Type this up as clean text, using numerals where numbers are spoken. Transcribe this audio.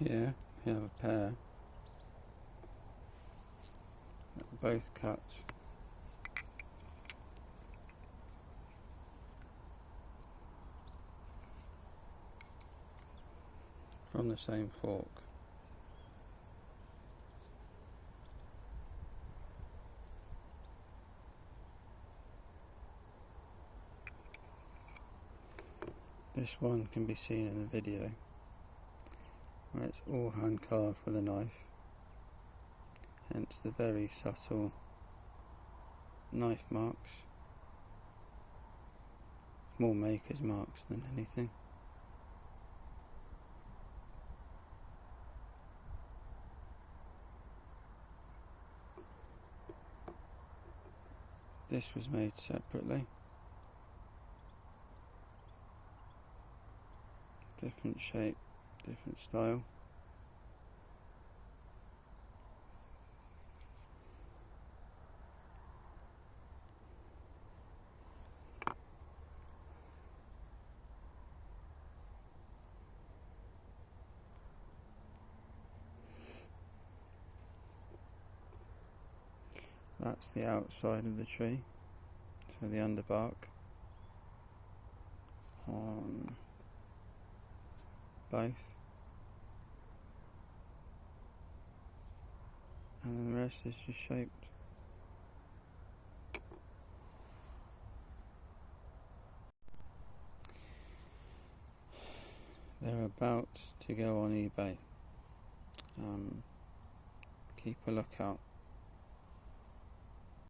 Here we have a pair that are both cut from the same fork. This one can be seen in the video, where it's all hand carved with a knife, hence the very subtle knife marks, more maker's marks than anything. This was made separately, different shape, different style. That's the outside of the tree, so the underbark on both, and then the rest is just shaped. They're about to go on eBay. Keep a lookout.